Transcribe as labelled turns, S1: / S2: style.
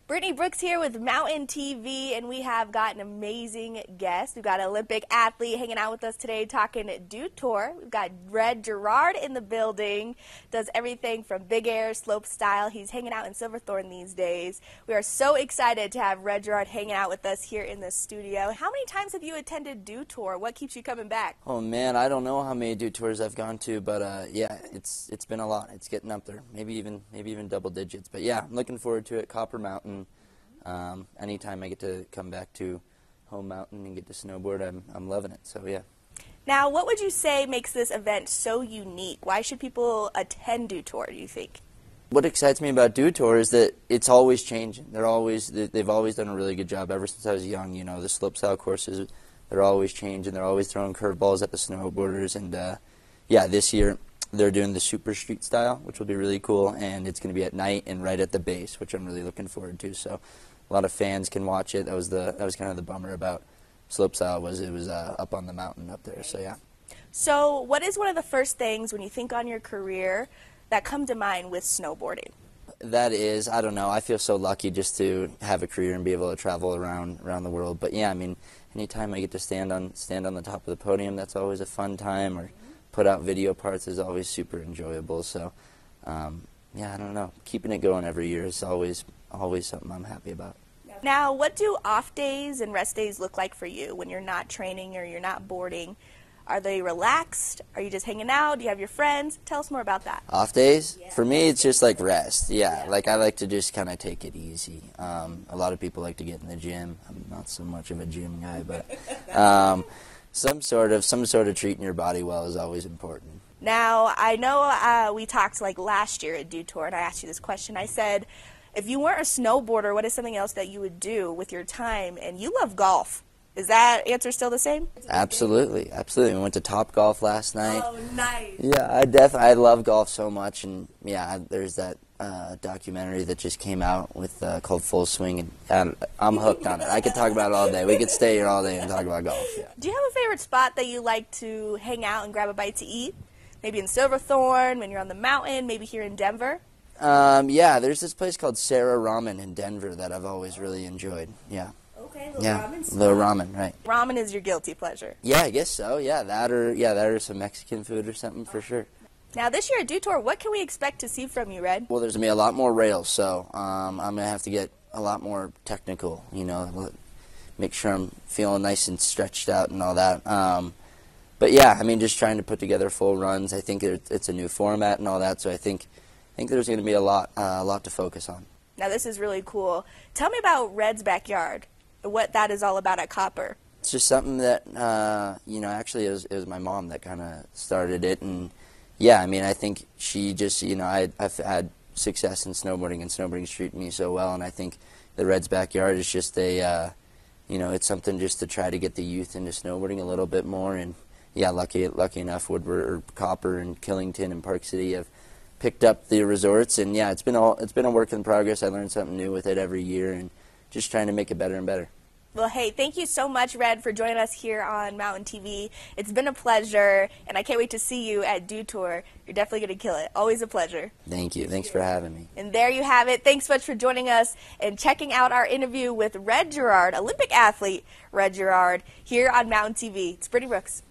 S1: Brittany Brooks here with Mountain TV, and we have got an amazing guest. We've got an Olympic athlete hanging out with us today talking Dew Tour. We've got Red Gerard in the building, does everything from big air, slope style. He's hanging out in Silverthorne these days. We are so excited to have Red Gerard hanging out with us here in the studio. How many times have you attended Dew Tour? What keeps you coming back?
S2: Oh man, I don't know how many Dew Tours I've gone to, but yeah, it's been a lot. It's getting up there, maybe even double digits. But yeah, I'm looking forward to it. Copper Mountain. Anytime I get to come back to home mountain and get to snowboard, I'm loving it. So yeah.
S1: Now, what would you say makes this event so unique? Why should people attend Dew Tour, do you think?
S2: What excites me about Dew Tour is that it's always changing. They've always done a really good job ever since I was young. You know, the slopestyle courses, they're always changing. They're always throwing curveballs at the snowboarders. And yeah, this year they're doing the super street style, which will be really cool. And it's going to be at night and right at the base, which I'm really looking forward to. So a lot of fans can watch it. That was kind of the bummer about slopestyle, was it was up on the mountain up there. So yeah.
S1: So what is one of the first things when you think on your career that come to mind with snowboarding?
S2: That is, I don't know, I feel so lucky just to have a career and be able to travel around the world. But yeah, I mean, anytime I get to stand on the top of the podium, that's always a fun time. Or put out video parts is always super enjoyable. So yeah, I don't know, keeping it going every year is always something I'm happy about.
S1: Now, what do off days and rest days look like for you when you're not training or you're not boarding? Are they relaxed? Are you just hanging out? Do you have your friends? Tell us more about that.
S2: Off days?
S1: Yeah.
S2: For me, it's just like rest. Yeah, like I like to just kind of take it easy. A lot of people like to get in the gym. I'm not so much of a gym guy, but some sort of treating your body well is always important.
S1: Now, I know we talked like last year at Dew Tour, and I asked you this question. I said, if you weren't a snowboarder, what is something else that you would do with your time? And you love golf. Is that answer still the same?
S2: Absolutely, absolutely. We went to Top Golf last night.
S1: Oh, nice.
S2: Yeah, I love golf so much, and yeah, there's that documentary that just came out with called Full Swing, and I'm hooked on it. I could talk about it all day. We could stay here all day and talk about golf. Yeah.
S1: Do you have a favorite spot that you like to hang out and grab a bite to eat? Maybe in Silverthorne, when you're on the mountain, maybe here in Denver?
S2: Yeah, there's this place called Sarah Ramen in Denver that I've always really enjoyed. Yeah.
S1: Okay,
S2: Little ramen, right.
S1: Ramen is your guilty pleasure.
S2: Yeah, I guess so. Yeah, that or some Mexican food or something for sure.
S1: Now, this year at Dew Tour, what can we expect to see from you, Red?
S2: Well, there's going to be a lot more rails, so I'm going to have to get a lot more technical, you know, make sure I'm feeling nice and stretched out and all that. But yeah, I mean, just trying to put together full runs. I think it's a new format and all that, so I think there's going to be a lot to focus on.
S1: Now, this is really cool. Tell me about Red's backyard, what that is all about at Copper.
S2: It's just something that, you know, actually it was my mom that kind of started it. And, yeah, I mean, I think she just, you know, I've had success in snowboarding, and snowboarding's treated me so well. And I think the Red's backyard is just a, you know, it's something just to try to get the youth into snowboarding a little bit more. And, yeah, lucky enough, Woodward, or Copper and Killington and Park City have picked up the resorts. And, yeah, it's been a work in progress. I learn something new with it every year, and just trying to make it better and better.
S1: Well, hey, thank you so much, Red, for joining us here on Mountain TV. It's been a pleasure, and I can't wait to see you at Dew Tour. You're definitely going to kill it. Always a pleasure.
S2: Thank you. Thanks for having me.
S1: And there you have it. Thanks so much for joining us and checking out our interview with Red Gerard, Olympic athlete Red Gerard, here on Mountain TV. It's Brittany Brooks.